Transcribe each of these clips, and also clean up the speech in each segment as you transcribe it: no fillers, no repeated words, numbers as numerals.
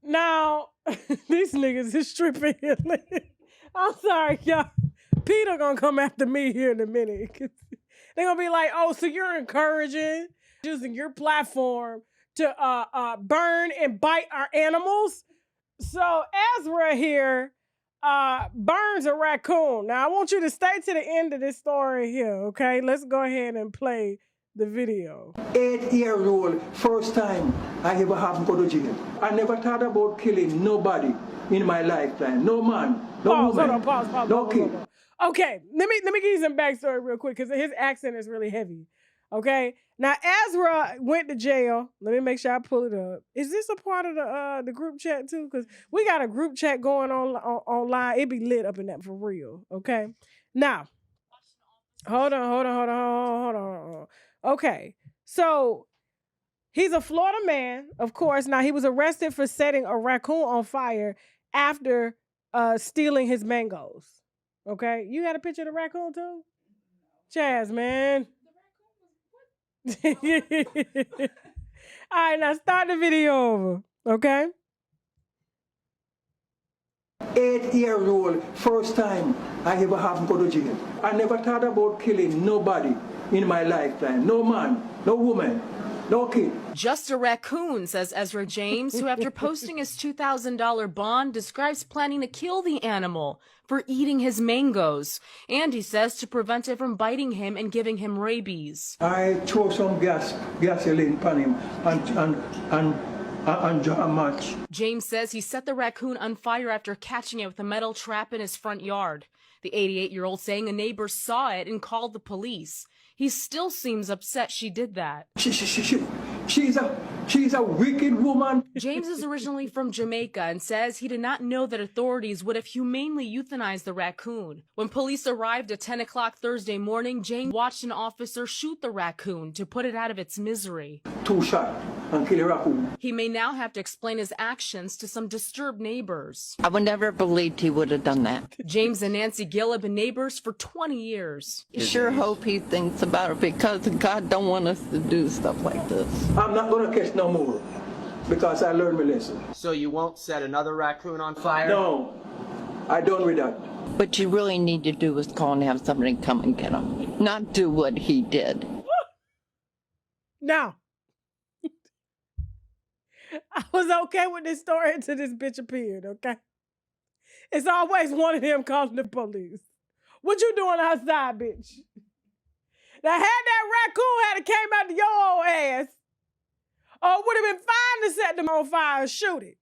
Now, these niggas is stripping here. I'm sorry, y'all. Peter gonna come after me here in a minute. They're gonna be like, oh, so you're encouraging using your platform to burn and bite our animals? So Ezra here burns a raccoon. Now I want you to stay to the end of this story here, okay? Let's go ahead and play the video. 8-year-old, first time I ever have go to jail. I never thought about killing nobody in my lifetime. No man, no woman, no kid. Okay, let me give you some backstory real quick because his accent is really heavy. Okay, now Ezra went to jail. Let me make sure I pull it up. Is this a part of the group chat too? Because we got a group chat going on online. It be lit up in that for real. Okay, now hold on. Okay, so he's a Florida man, of course. Now he was arrested for setting a raccoon on fire after stealing his mangoes. Okay, you had a picture of the raccoon too, Chaz, man. All right, now start the video over, okay? 8-year-old, first time I ever have go to jail. I never thought about killing nobody in my lifetime. No man, no woman, no kid. Just a raccoon, says Ezra James, who after posting his $2,000 bond describes planning to kill the animal for eating his mangoes. And he says to prevent it from biting him and giving him rabies. I throw some gasoline on him and draw a match. James says he set the raccoon on fire after catching it with a metal trap in his front yard. The 88-year-old saying a neighbor saw it and called the police. He still seems upset she did that. She's a wicked woman. James is originally from Jamaica and says he did not know that authorities would have humanely euthanized the raccoon. When police arrived at 10 o'clock Thursday morning, James watched an officer shoot the raccoon to put it out of its misery. 2 shots and kill a raccoon. He may now have to explain his actions to some disturbed neighbors. I would never believed he would have done that. James and Nancy Gill have been neighbors for 20 years. I sure hope he thinks about it because God don't want us to do stuff like this. I'm not going to catch no more because I learned my lesson. So you won't set another raccoon on fire? No, I done with that. What you really need to do is call and have somebody come and get him, not do what he did. Now, I was okay with this story until this bitch appeared, okay? It's always one of them calling the police. What you doing outside, bitch? Now, had that raccoon had came out to your old ass, it would have been fine to set them on fire and shoot it.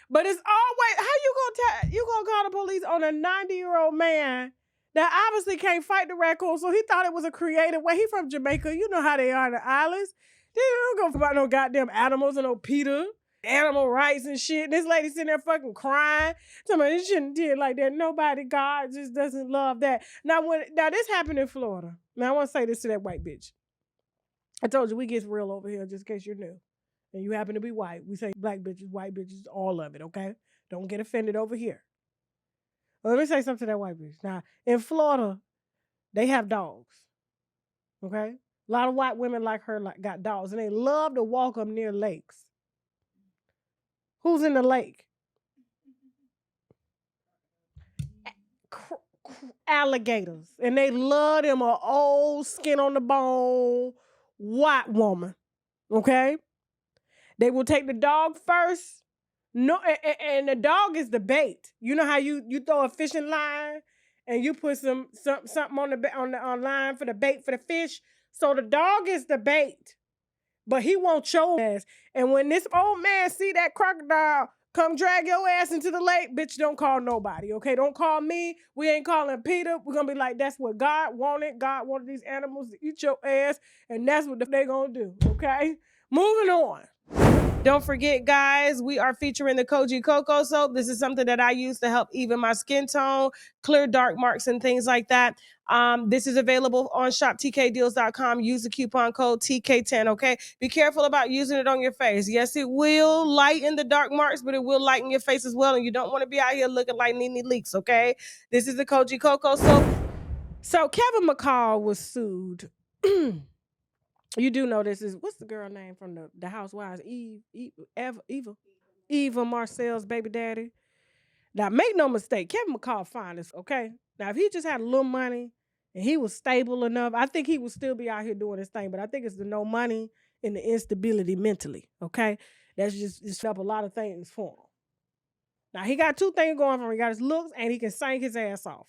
But it's always, how you gonna call the police on a 90-year-old man that obviously can't fight the raccoon, so he thought it was a creative way. He from Jamaica. You know how they are in the islands. They don't go about no goddamn animals and no PETA, animal rights and shit. And this lady sitting there fucking crying. Somebody, this shouldn't did like that. Nobody, God just doesn't love that. Now this happened in Florida. Now I want to say this to that white bitch. I told you we get real over here just in case you're new. And you happen to be white. We say black bitches, white bitches, all of it, okay? Don't get offended over here. Well, let me say something to that white bitch. Now, in Florida, they have dogs, okay? A lot of white women like her got dogs, and they love to walk them near lakes. Who's in the lake? Alligators. And they love them an old skin on the bone white woman, okay? They will take the dog first. No, and the dog is the bait. You know how you throw a fishing line and you put something on the line for the bait for the fish. So the dog is the bait, but he won't your ass. And when this old man see that crocodile come drag your ass into the lake, bitch, don't call nobody, okay? Don't call me. We ain't calling Peter. We're gonna be like, that's what God wanted. God wanted these animals to eat your ass, and that's what they gonna do, okay? Moving on. Don't forget, guys, we are featuring the Koji Cocoa Soap. This is something that I use to help even my skin tone, clear dark marks and things like that. This is available on shoptkdeals.com. Use the coupon code TK10, okay? Be careful about using it on your face. Yes, it will lighten the dark marks, but it will lighten your face as well, and you don't want to be out here looking like Nene Leaks, okay? This is the Koji Cocoa Soap. So Kevin McCall was sued. You do know this is, what's the girl name from the Housewives? Eva. Eva Marcel's baby daddy. Now, make no mistake, Kevin McCall fine as okay. Now, if he just had a little money and he was stable enough, I think he would still be out here doing his thing. But I think it's the no money and the instability mentally, okay? That's just up a lot of things for him. Now, he got two things going for him. He got his looks and he can sing his ass off.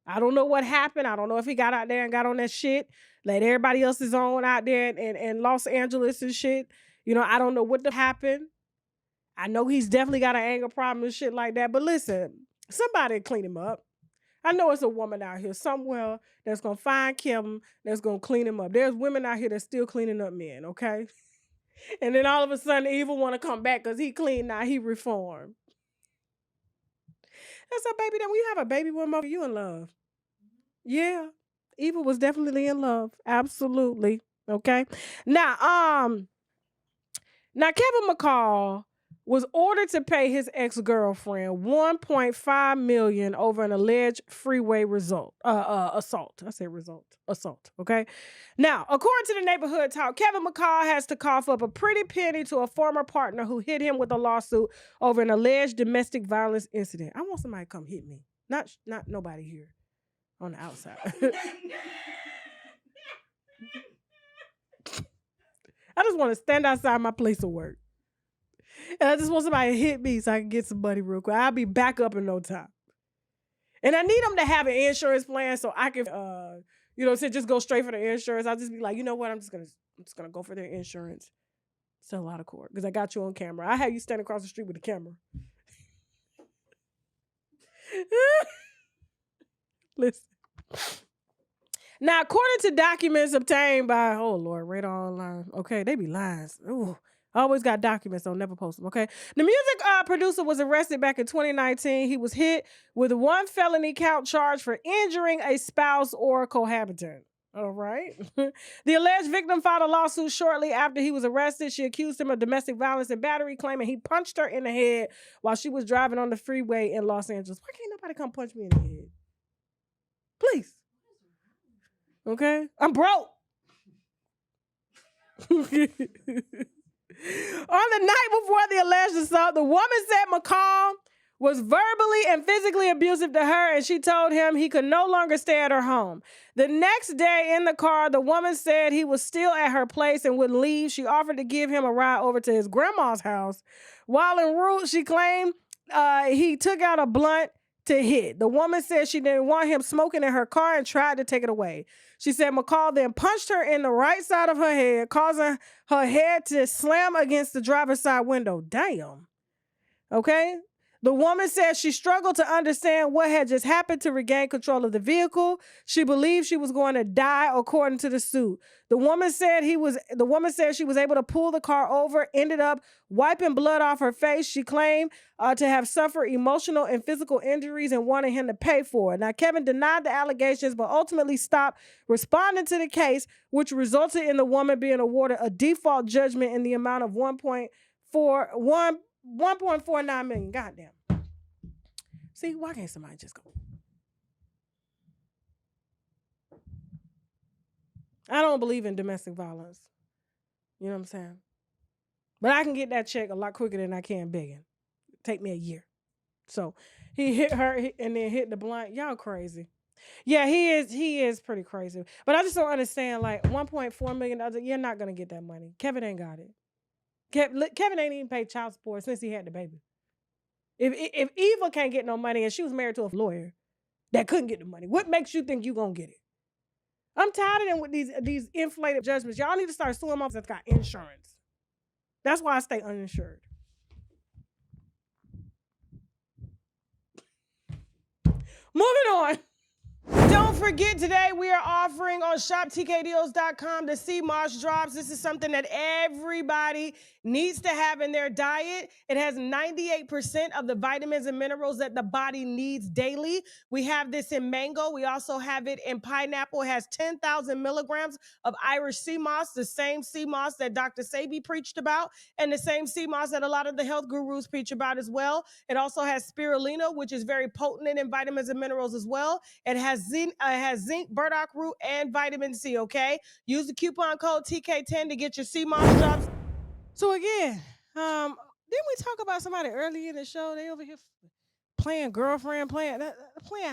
I don't know what happened. I don't know if he got out there and got on that shit, let everybody else's on out there in Los Angeles and shit. You know, I don't know what happened. I know he's definitely got an anger problem and shit like that. But listen, somebody clean him up. I know it's a woman out here somewhere that's going to find Kevin, that's going to clean him up. There's women out here that's still cleaning up men, okay? And then all of a sudden, Eva want to come back because he clean now, he reformed. That's a baby. Then when you have a baby woman, you in love. Yeah, Eva was definitely in love. Absolutely. Okay. Now Kevin McCall was ordered to pay his ex-girlfriend $1.5 million over an alleged freeway assault. I said assault. Okay. Now, according to the neighborhood talk, Kevin McCall has to cough up a pretty penny to a former partner who hit him with a lawsuit over an alleged domestic violence incident. I want somebody to come hit me, not nobody here on the outside. I just want to stand outside my place of work. And I just want somebody to hit me so I can get some money real quick. I'll be back up in no time. And I need them to have an insurance plan so I can, just go straight for the insurance. I'll just be like, you know what? I'm just gonna go for their insurance. Settle out of court because I got you on camera. I have you stand across the street with the camera. Listen. Now, according to documents obtained by, oh Lord, Radar Online. Okay, they be lying. Ooh. I always got documents, so never post them, okay? The music producer was arrested back in 2019. He was hit with one felony count charge for injuring a spouse or cohabitant. All right. The alleged victim filed a lawsuit shortly after he was arrested. She accused him of domestic violence and battery, claiming he punched her in the head while she was driving on the freeway in Los Angeles. Why can't nobody come punch me in the head? Please. Okay? I'm broke. On the night before the alleged assault, the woman said McCall was verbally and physically abusive to her, and she told him he could no longer stay at her home. The next day in the car, the woman said he was still at her place and wouldn't leave. She offered to give him a ride over to his grandma's house. While en route, she claimed he took out a blunt to hit. The woman said she didn't want him smoking in her car and tried to take it away. She said McCall then punched her in the right side of her head, causing her head to slam against the driver's side window. Damn. Okay? The woman said she struggled to understand what had just happened to regain control of the vehicle. She believed she was going to die, according to the suit. The woman said she was able to pull the car over, ended up wiping blood off her face. She claimed to have suffered emotional and physical injuries and wanted him to pay for it. Now, Kevin denied the allegations, but ultimately stopped responding to the case, which resulted in the woman being awarded a default judgment in the amount of $1.49 million. Goddamn. See, why can't somebody just go? I don't believe in domestic violence. You know what I'm saying? But I can get that check a lot quicker than I can begging. Take me a year. So he hit her and then hit the blunt. Y'all crazy. Yeah, he is pretty crazy. But I just don't understand, like, $1.4 million, you're not going to get that money. Kevin ain't got it. Kevin ain't even paid child support since he had the baby. If Eva can't get no money and she was married to a lawyer that couldn't get the money, what makes you think you gonna get it? I'm tired of them with these inflated judgments. Y'all need to start suing them that's got insurance. That's why I stay uninsured. Moving on. Don't forget, today we are offering on shoptkdeals.com the sea moss drops. This is something that everybody needs to have in their diet. It has 98% of the vitamins and minerals that the body needs daily. We have this in mango. We also have it in pineapple. It has 10,000 milligrams of Irish sea moss, the same sea moss that Dr. Sebi preached about, and the same sea moss that a lot of the health gurus preach about as well. It also has spirulina, which is very potent in vitamins and minerals as well. It has zinc, burdock root, and vitamin C, okay? Use the coupon code TK10 to get your sea moss drops. So again, didn't we talk about somebody early in the show? They over here playing girlfriend, playing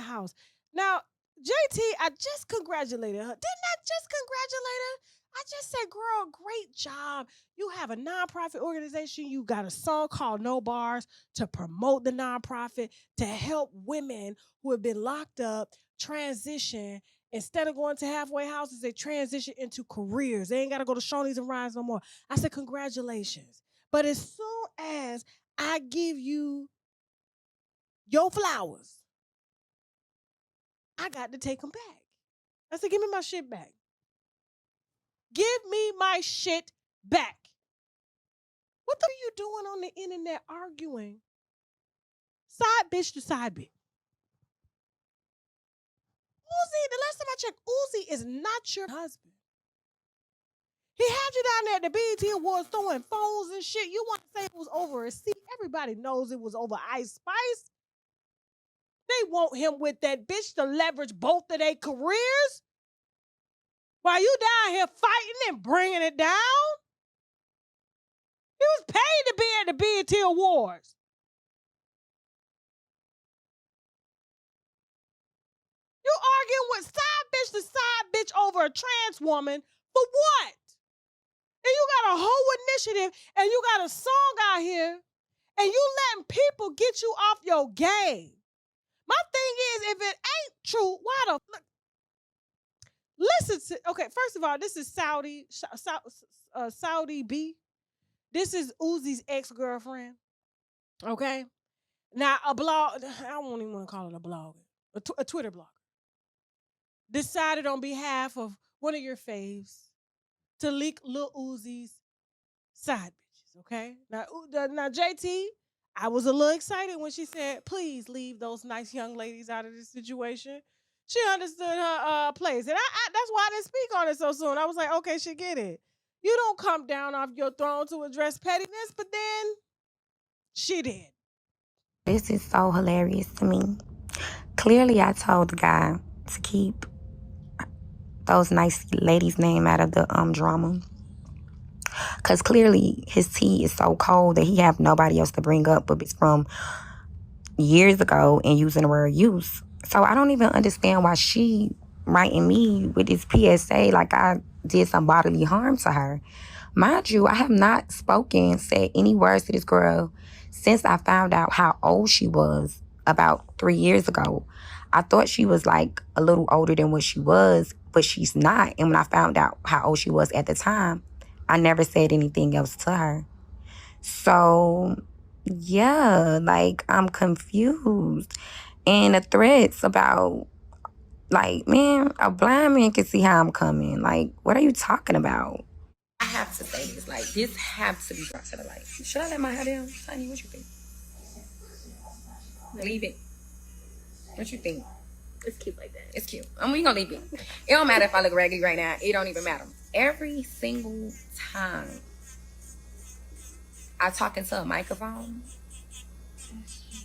house. Now, JT, I just congratulated her. Didn't I just congratulate her? I just said, girl, great job. You have a nonprofit organization. You got a song called No Bars to promote the nonprofit, to help women who have been locked up transition. Instead of going to halfway houses, they transition into careers. They ain't got to go to Shoney's and Ryan's no more. I said, congratulations. But as soon as I give you your flowers, I got to take them back. I said, give me my shit back. Give me my shit back. What are you doing on the internet arguing? Side bitch to side bitch. Uzi, the last time I checked, Uzi is not your husband. He had you down there at the BET Awards throwing phones and shit. You want to say it was over a seat? Everybody knows it was over Ice Spice. They want him with that bitch to leverage both of their careers. While you down here fighting and bringing it down? He was paid to be at the BET Awards. You arguing with side bitch to side bitch over a trans woman for what? And you got a whole initiative and you got a song out here and you letting people get you off your game. My thing is, if it ain't true, why the fuck? Listen to, okay, first of all, this is Saudi B. This is Uzi's ex-girlfriend. Okay? Now, a blog, I won't even want to call it a blog, a Twitter blog, decided on behalf of one of your faves to leak Lil Uzi's side bitches, okay? Now, JT, I was a little excited when she said, please leave those nice young ladies out of this situation. She understood her place. And that's why I didn't speak on it so soon. I was like, okay, she get it. You don't come down off your throne to address pettiness, but then she did. This is so hilarious to me. Clearly, I told the guy to keep those nice ladies' name out of the drama. Because clearly, his tea is so cold that he have nobody else to bring up, but it's from years ago and using the word use. So I don't even understand why she writing me with this PSA like I did some bodily harm to her. Mind you, I have not said any words to this girl since I found out how old she was about 3 years ago. I thought she was like a little older than what she was, but she's not. And when I found out how old she was at the time, I never said anything else to her. So, yeah, like, I'm confused. And the threats about, like, man, a blind man can see how I'm coming. Like, what are you talking about? I have to say this. Like, this have to be brought to the light. Should I let my hair down? Honey, what you think? Leave it. What you think? It's cute like that. It's cute. We gonna leave it. It don't matter if I look raggedy right now. It don't even matter. Every single time I talk into a microphone,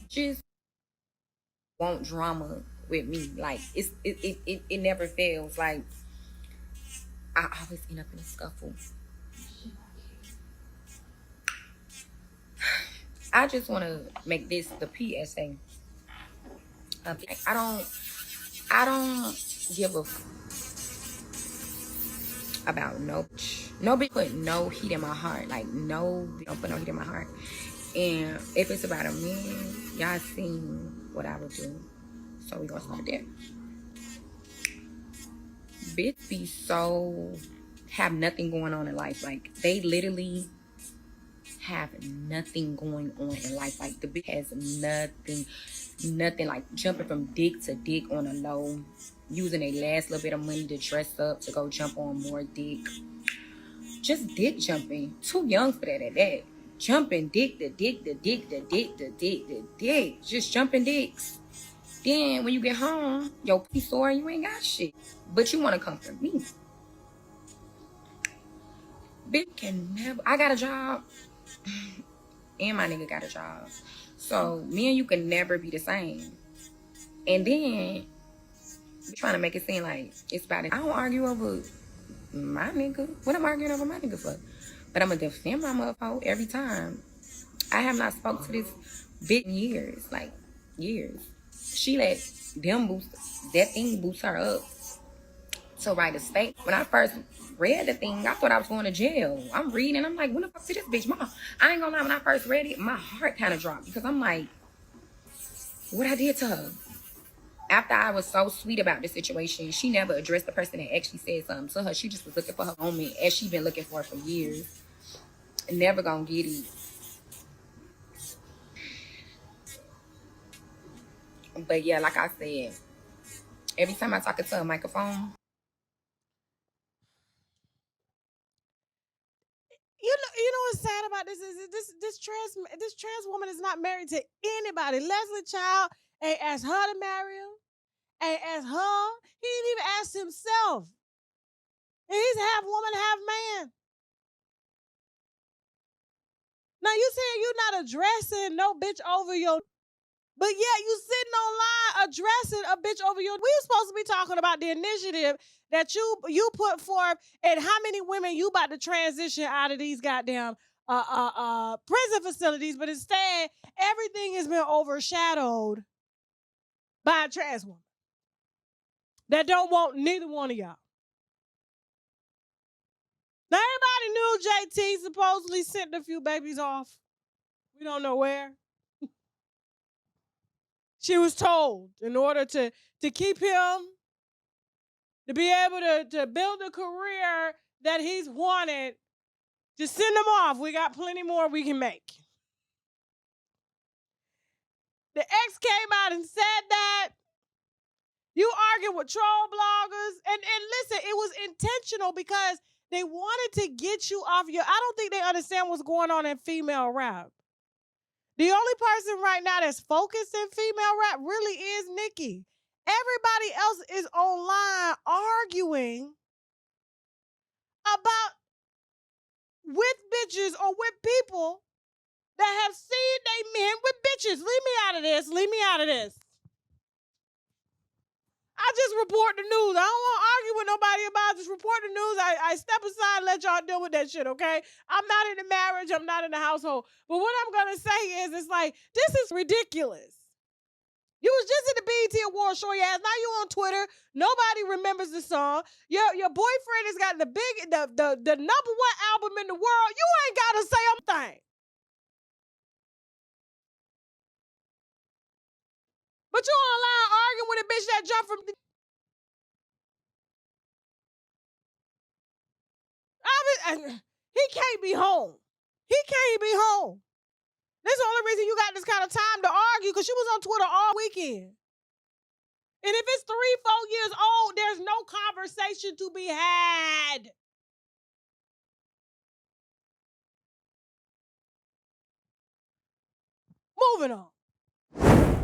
just want drama with me. Like, it never fails. Like, I always end up in a scuffle. I just want to make this the PSA. I don't give a about nobody put no heat in my heart. Like, no, don't put no heat in my heart. And if it's about a man, y'all seen what I would do. So we gonna start there. Bitch be so have nothing going on in life. Like, they literally have nothing going on in life. Like, the bitch has nothing, like jumping from dick to dick on a low, using their last little bit of money to dress up to go jump on more dick. Just dick jumping. Too young for that at that. Jumping dick to dick to dick to dick to dick to dick. Just jumping dicks. Then when you get home, your pussy sore and you ain't got shit. But you want to come for me. Bitch can never. I got a job. And my nigga got a job. So me and you can never be the same. And then trying to make it seem like it's about it. I don't argue over my nigga. What I'm arguing over my nigga for? But I'm gonna defend my motherfucker every time I have not spoke to this bitch in years, like years. She let them boost, that thing boost her up to write a statement. When I first read the thing, I thought I was going to jail. I'm reading, I'm like, when the fuck did this bitch, mom? I ain't gonna lie, when I first read it, my heart kind of dropped because I'm like, what I did to her? After I was so sweet about the situation, she never addressed the person that actually said something to her. She just was looking for her moment, as she been looking for years. Never gonna get it. But yeah, like I said, every time I talk into a microphone, You know what's sad about this is this trans woman is not married to anybody. Leslie Child ain't asked her to marry him. Ain't asked her. He didn't even ask himself. And he's half woman, half man. Now you saying you not addressing no bitch over your, but yet you sitting online addressing a bitch over your. We were supposed to be talking about the initiative that you put forth and how many women you about to transition out of these goddamn prison facilities, but instead everything has been overshadowed by a trans woman that don't want neither one of y'all. Now everybody knew JT supposedly sent a few babies off. We don't know where. She was told in order to keep him, to be able to build a career that he's wanted, just send them off. We got plenty more we can make. The ex came out and said that. You arguing with troll bloggers. And listen, it was intentional because they wanted to get you off your. I don't think they understand what's going on in female rap. The only person right now that's focused in female rap really is Nicki. Everybody else is online arguing about with bitches or with people that have seen they men with bitches. Leave me out of this. Leave me out of this. I just report the news. I don't want to argue with nobody about it. Just report the news. I step aside and let y'all deal with that shit, okay? I'm not in the marriage. I'm not in the household. But what I'm going to say is, it's like, this is ridiculous. You was just in the BET Awards show your ass. Now you on Twitter. Nobody remembers the song. Your boyfriend has got the number one album in the world. You ain't got to say a thing. But you online arguing with a bitch that jumped from he can't be home. He can't be home. That's the only reason you got this kind of time to argue, because she was on Twitter all weekend. And if it's 3-4 years old, there's no conversation to be had. Moving on.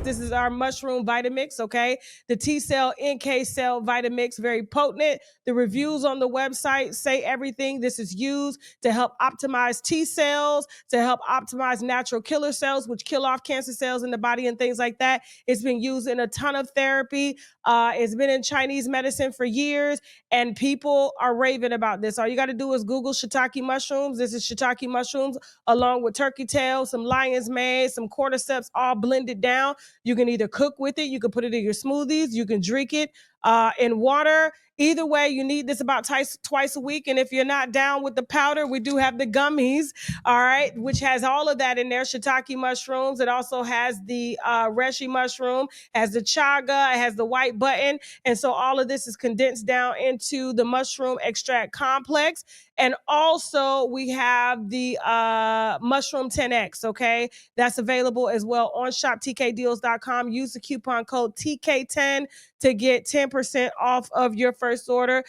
This is our mushroom Vitamix, okay? The T-cell, NK cell Vitamix, very potent. The reviews on the website say everything. This is used to help optimize T-cells, to help optimize natural killer cells, which kill off cancer cells in the body and things like that. It's been used in a ton of therapy. It's been in Chinese medicine for years, and people are raving about this. All you got to do is Google shiitake mushrooms. This is shiitake mushrooms along with turkey tail, some lion's mane, some cordyceps, all blended down. You can either cook with it, you can put it in your smoothies, you can drink it in water. Either way, you need this about twice a week. And if you're not down with the powder, we do have the gummies, all right, which has all of that in there. Shiitake mushrooms. It also has the reishi mushroom, has the chaga, it has the white button. And so all of this is condensed down into the mushroom extract complex. And also we have the mushroom 10X, okay? That's available as well on shoptkdeals.com. Use the coupon code TK10 to get 10% off of your first order.